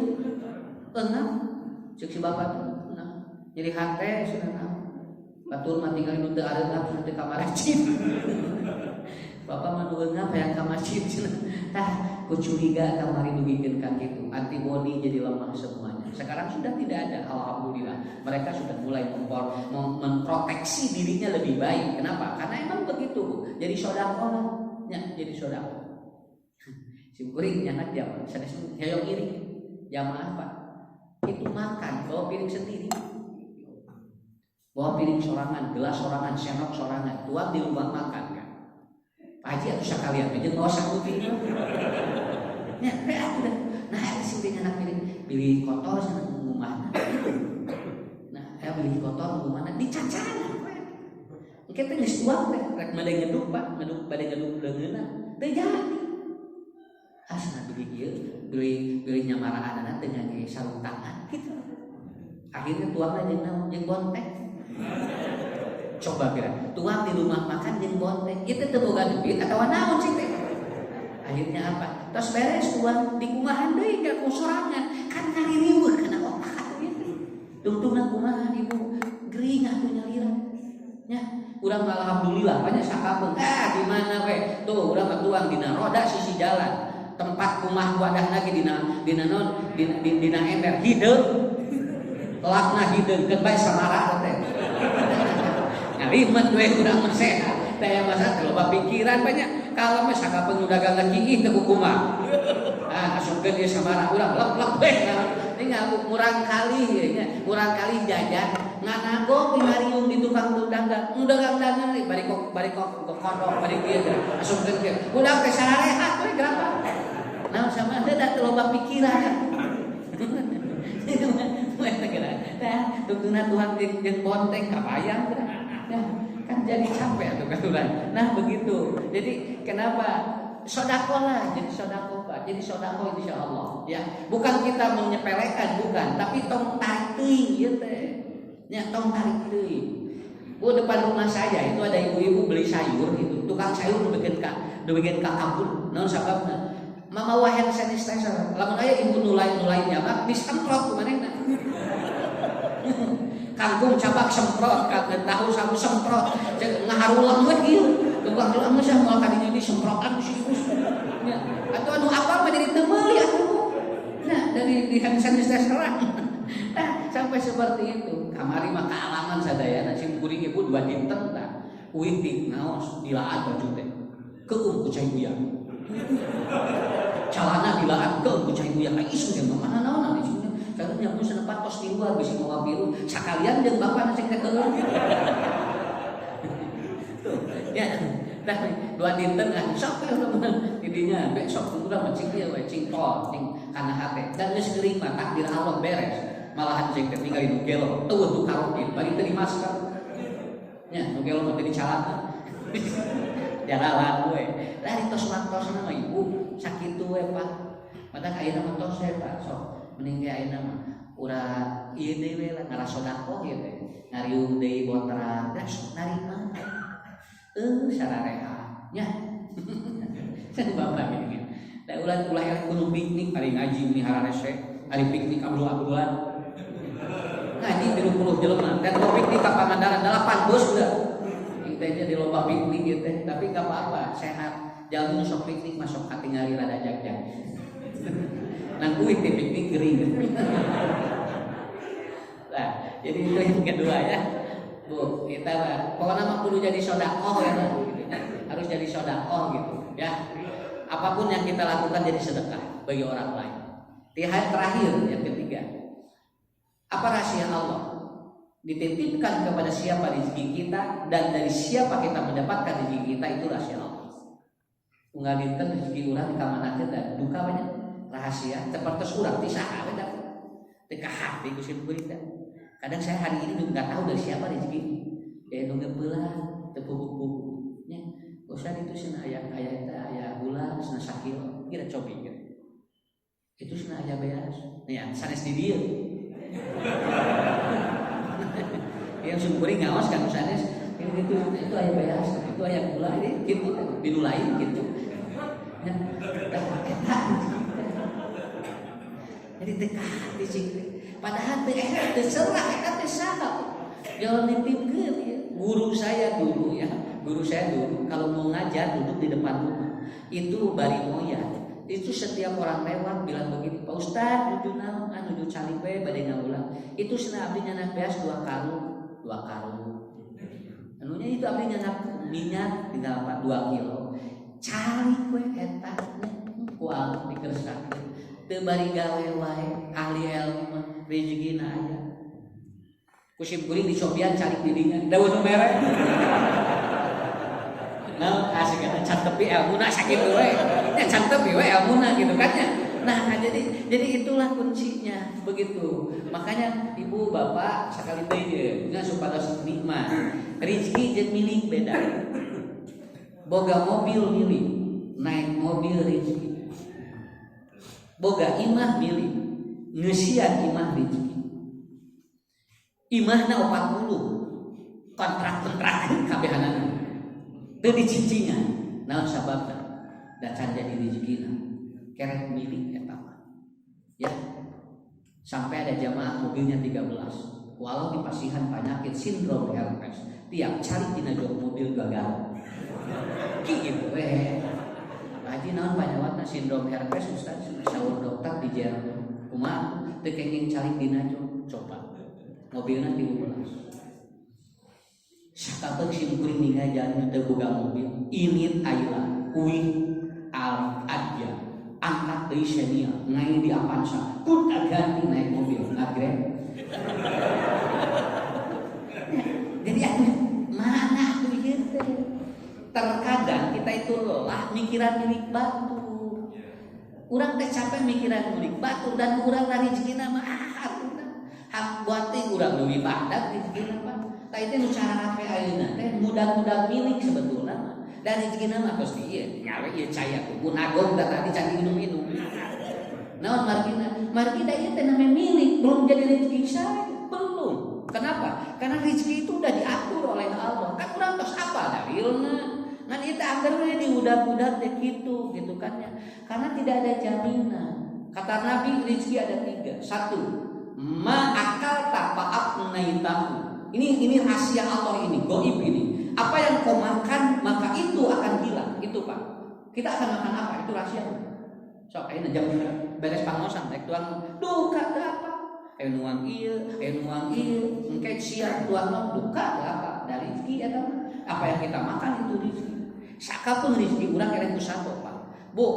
Eungap cek si bapak teh. Jadi hate cenah batur mah tinggal nu teu areunap cenah teu ka masjid. Bapak mah nu eungap hayang ka masjid cenah. Tah ku curiga kamari nugikeun ka kitu. Antibodi jadi lemah semuanya. Sekarang sudah tidak ada, alhamdulillah. Mereka sudah mulai memproteksi dirinya lebih baik. Kenapa? Karena emang begitu, Bu. Jadi sedekah nya, jadi sedekah. Si kuring nyangat jam, sanes hayang iri. Jamaah Pak. Itu makan bawa piring sendiri. Bawa piring sorangan, gelas sorangan, sendok sorangan, tuang di rumah makan kan. Pak Haji atuh sakalian aja enggak usah kuting. Ya, udah. Nah, si piring anak pilih kotor sana ngumahna. Nah, pilih kotor ngumahna dicacana we. Engke teh geus tuang teh rek bade ngeduk Pak, bade ngeduk leungeunna. Teu jadi. Asna pilih ieu, pilih nyamaraan teh ngage sarung tangan gitu. Akhirnya tuangna jeung naon? Jeung bonteng. Coba kira, tuang di rumah makan jeung bonteng. Ieu teh boga duit atawa naon sih teh? Akhirnya apa? Tos beres tuang di kumahan deui ka sorangan. Kan ngariweuh kana otak atuh ieu. Tungtungna kumaha Ibu? Gering atuh nyaliran. Nya, urang alhamdulillah banyak sakapeung. Di mana we? Tuh urang mah tuang dina roda sisi jalan. Tempat kumah wadah lagi dina ember hideung. Lakna hideung keun bae samara teh. Ngalimet we urang mah sehat. Teh masa loba pikiran banyak. Kalau mah sakapeung nu dagang lagi teu kumaha. Asupkeun ieu samara urang lep-lep we. Tinggal murang kali nya, murang kali jajan nganago pinariung di tukang dagang. Nu dagang-dagang bari kok kodok bari kieu. Asupkeun kieu. Udah teh sararehat we gerapa. Nah sama ada loba pikiran. Nah, tungtuna Tuhan jeung bonteng kabayang ya, kan jadi capek tuh katuran. Nah begitu. Jadi kenapa sedekah lah, jadi sedekah, jadi sedekah insyaallah ya. Bukan kita menyepelekan, bukan, tapi tong tarik teuing ieu teh. Nya tong tarik teuing. Bu depan rumah saya itu ada ibu-ibu beli sayur gitu. Tukang sayur bikin ka kampung. Naon sababna? Mama wahen sanitizer. Lamun aya ibu nulai-nulainya mah disemprot ku manehna. Kangkung cabak semprot, tahu sabu semprot, ngaharulang we kieu. Tukang heula mah sah moal kadinya disemprotan si ibu. Ya, atuh anu apal mah jadi teu meuli atuh. Nah, dari di hand sanitizer. Nah, sampai seperti itu. Kamari mah kaalaman sadayana sim kuring ibu 2 dinten tah. Uih di naos dilaan baju teh. Keum ku cai buya. Calana dilaan keum ku cai buya. Ai isu ge mana naon anu isuna. Karena nyamu senepat tos di luar bisi mawa biru. Sakalian jeung bapana cek teh keum. Tuh, ya. Nah, 2 dinten ah sok teman didinya besok urang mah cing ieu we cing tol cing kana hate. Dan geus geuring mah takdir Allah beres. Malahan cek tinggal di gelo tuh tuh karutin bagi tadi masker nya nu gelo mah tadi calana jalalan we dari tos nama ibu sakitu we Pak padahal ayeuna mah tos we Pak sok mending ge ayeuna mah urang ieu deui we lah ngarasodakoh ieu teh ngariung deui botra das narima sarareha nya san bapak gini da ulah kudu piknik ari ngaji mihara rese ari piknik abdul-abdulan ngaji 30 jelema dan topik di Pangandaran 8 bos udah kita di lomba piknik gitu tapi gak apa-apa sehat jalan sok piknik masuk hati ngali rada jag-jag nang kuit di piknik gering nah jadi itu yang kedua ya Bu kita pokoknya mah kudu jadi sedekah ya harus jadi sedekah gitu ya apapun yang kita lakukan jadi sedekah bagi orang lain terakhir yang ketiga apa rahasia Allah? Dititipkan kepada siapa rezeki kita dan dari siapa kita mendapatkan rezeki kita itu rahasia Allah. Unggal dinten rezeki urang kamanakeun da duka banyak rahasia seperti urang ti saha we da. Teu ka hati ku sim kuring da. Kadang saya hari ini enggak tahu dari siapa rezeki. Ya nu geupeulana teu pupuk-pupuk nya. Usah itu cenah aya aya gula cenah sakilo kira cobi gitu. Itu cenah aya beas. Nya sanes di dieu. Yang sumkuring ngawas kan sanes itu aya beas itu aya gula ini gitu binu lain gitu ya jadi teka di sini padahal teh serah eta teh saha jangan nitipkeun ya guru saya dulu kalau mau ngajar duduk di depan rumah itu bari moya itu setiap orang lewat bilang begini Pak Ustad nuju naon nuju calik we bade ngaulang itu cenah abdi nyanak beas 2 karung anunya itu abdi nyanak minyak tinggal 2 kilo calik we eta ku Allah dikersake teu bari gawe wae ahli ilmu mah rezekina aya ku sim kuring dicobian calik di dinya daun mere nah asik kan cantepi ilmuna sakitu we nya cantepi we ilmuna gitu kan ya nah jadi itulah kuncinya begitu makanya ibu bapak sekali deui nya supados nikmat rezeki jeung milik beda boga mobil milik naik mobil rezeki boga imah milik ngeusian imah rezeki imahna 40 kontrak kabehanana teu dicicingan naon sababna da can jadi rezekina kerek milik eta mah ya sampai ada jamaah mobilnya 13 walau di pasihan penyakit sindrom herpes tiap cari dina jok mobil gagal kieu we haji naon panyawatna sindrom herpes Ustaz saur dokter di Jerman kumaha teu kenging cari dina jok coba mobilna 13 sakapeung sim kuring ningali jalan teu boga mobil init ayeuna uih al adja angkat deui senia ngai di Avanza kudu ganti naik mobil agrek jadi mana tuh ieu teh terkadang kita itu lelah mikiran milik batu Urang teh capek mikiran mulik batur dan urang dari rezekina mah hak buat teh urang leuwih badag rezekina mah. Tah itu nu cara rapi ayeuna teh mudah-mudah milik sebetulna mah. Dan rezekina mah tos ieu nyawe ieu caya pun agong da tadi can minum-minum. Naon margina? Margina ieu teh namanya milik, belum jadi rezeki saya, belum. Kenapa? Karena rezeki itu udah diatur oleh Allah. Kan urang tos apa dalilna? Ngan itu anggar di budak-budak teh gitu kan ya. Karena tidak ada jaminan. Kata Nabi rezeki ada 3. 1, ma akal ta'af naitahu. Ini rahasia Allah ini, gaib ini. Apa yang kau makan maka itu akan hilang. Itu Pak. Kita akan makan apa? Itu rahasia. Sok ayeuna jam beres pangosan rek tuang duka apa? Ayo nuang ieu, engke sia tuang duka apa? Dari rezeki eta mah. Apa yang kita makan itu rezeki. Sakapun rezeki urang kerek kusato Pak. Bu,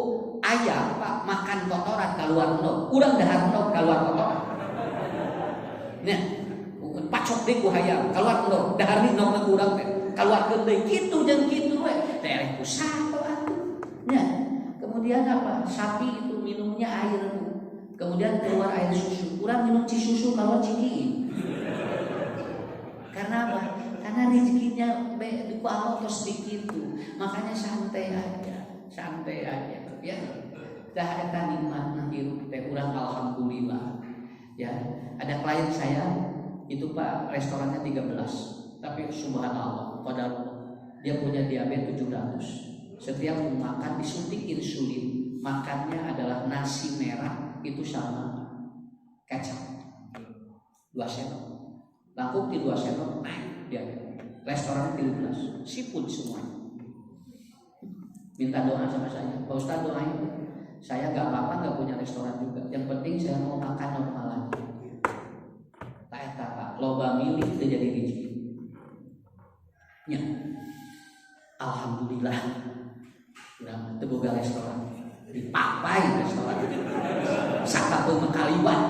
ayam Pak makan kotoran keluar endog, urang dahar endog keluar kotoran. Nah, pacok deui ku hayam keluar endog, dahar di endog ku urang teh keluar deui kitu jeung kitu we. Teh kusato atuh. Nah, kemudian apa? Sapi itu minumnya air. Kemudian keluar air susu. Urang minum susu kalau ciki. Karena apa? Karena rezekinya di Allah terus dikitu. Makanya santai aja ya. Dah eta nikmatna hirup teh urang alhamdulillah. Ya, ada klien saya itu Pak restorannya 13. Tapi subhanallah, qadarullah. Dia punya diabetes 700. Setiap makan disuntik insulin. Makannya adalah nasi merah itu sama kecap 2 sendok. Langkung di 2 sendok naik dia. Restoran 13, siput semuanya. Minta doa sama saya, Pak Ustadz doain. Saya gak apa-apa, gak punya restoran juga. Yang penting saya mau makan normal lagi. Tak eta Pak, loba milih udah jadi rezeki. Ya, alhamdulillah. Udah teboga restoran, dipapai restoran. Sakapeung mah kaliwat.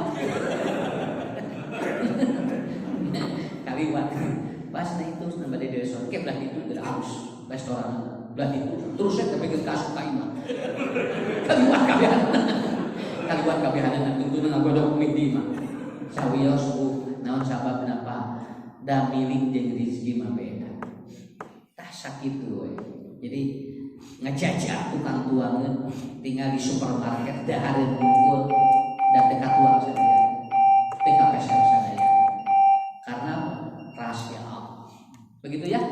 Kaliwat. Pas na itu nambah di restoran, belah itu terus restoran, belah itu terus saya kepengen kasih kaima. Kaliwat kabihan, tentu ngagodok midi mah. Sawios naon sabab kenapa? Da milik jeung rezeki mah beda. Tah sakitu we. Jadi ngejajah tukang tuangan tinggal di supermarket dahareun unggul dan dekat tuang sadaya. TKP sadaya. Karena rahasia Allah. Begitu ya?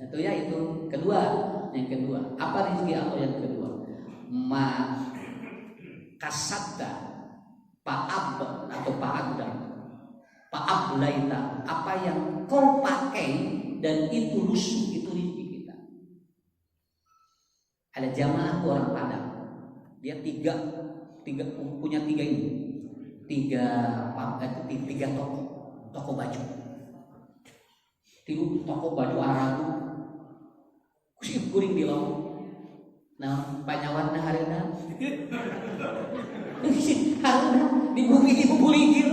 Itu ya itu kedua. Yang kedua, apa rezeki Allah yang kedua? Ma kasabda pa'ab atau pa'abda pa'ablaita, apa yang kau pakai dan itu lusuh, itu rezeki kita. Ada jamaah orang Padang, dia tiga punya tiga toko baju. Tilu toko baju Arabu kusip kuring di laut. Nah, panyawarna harina harina di bumi dibubulingir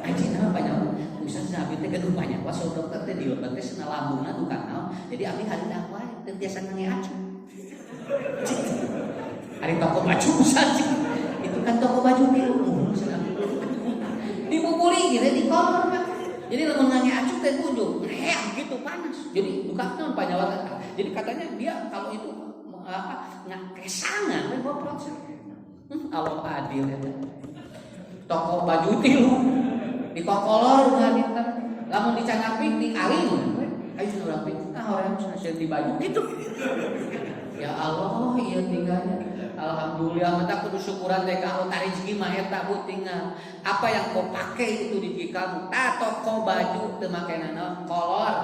aji nama panyawar usah sabi teh gaduh panyawa so dokter teh di obat teh sana lambungna tuh kan jadi abdi harina wae teu biasa ngange acu hari toko baju usah itu kan toko baju tilu dibubulingir di kolor Pak. Jadi lamun ngange acu teh ujung gitu panas. Jadi dukatna panyawa. Jadi katanya dia kalau itu kesangan goblok sih. Allah adil ya. Toko baju tilu di kokolor ngalita. Lamun dicangapik di aling. Ayo rapi. Orang sasieun di baju gitu. Ya Allah, iya tinggalnya. Alhamdulillah mata kudu syukuran teh ka Allah rezeki mah eta tinggal. Apa yang kau pakai itu rezeki kamu. Toko baju teu makenana kolor.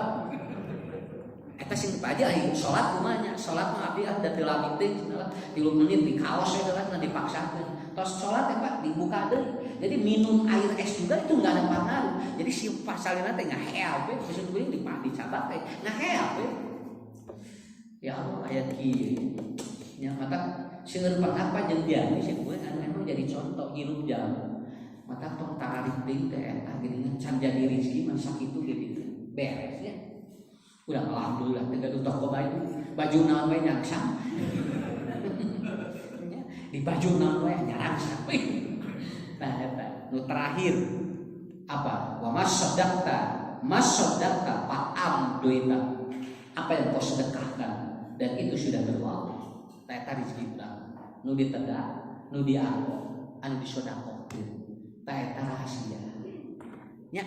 Eta sing aja aya salat kumanya. Salat mah abdi da teu lami teh 3 menit di kaos we lah dipaksakeun. Tos salat teh Pak dibuka deui. Jadi minum air es juga itu enggak ada pengaruh. Jadi si pasalina teh ngahea we, geus kuring dicabat teh ngahea we. Ya Allah aya kieu. Nya mata seueur pangapa jeung dia sih gue anu emang jadi contoh hirup jam. Mata tong tarik deui teh eta geuningan can jadi rezeki mah sakitu gitu. Beres ya. Udah alhamdulillah teh gaduh toko baju naon we nyangsang. di baju naon we nyarang sapi. Nah eta nu terakhir apa? Wa masaddaqta fa'am doita. Apa yang kau sedekahkan dan itu sudah berlalu. Tah eta rezeki urang nu ditegak, nu dianggo, anu disodakokeun. Tah eta rahasia. Nya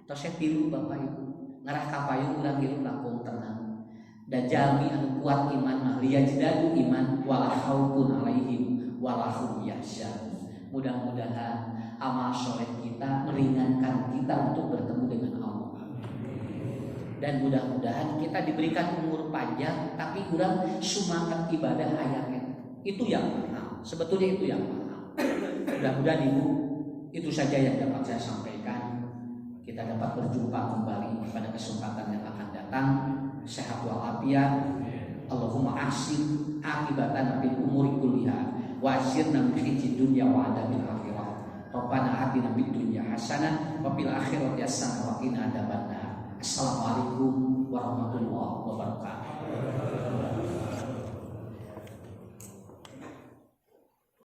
tos tilu Bapak Ibu. Ngarah ka payung urang hirup langkung tenang. Dan jalmi anu kuat iman mah liyajdadu iman wala khaufun alaihim wala hum yahzanun. Mudah-mudahan amal soleh kita meringankan kita untuk bertemu dengan Allah. Dan mudah-mudahan kita diberikan umur panjang tapi kurang semangat ibadah hayangnya. Itu yang mahal. Sebetulnya itu yang mahal. Mudah-mudahan Ibu itu saja yang dapat saya sampaikan. Kita dapat berjumpa kembali pada kesempatan yang akan datang. Sehat walafiat. Allahumma ahsin akibatana fil umuri kulliha wa ajirna min khizyid dunya wa adzabil akhirah. Rabbana atina fid dunya hasanah wa fil akhirati hasanah wa qina adzabannar. Assalamualaikum warahmatullahi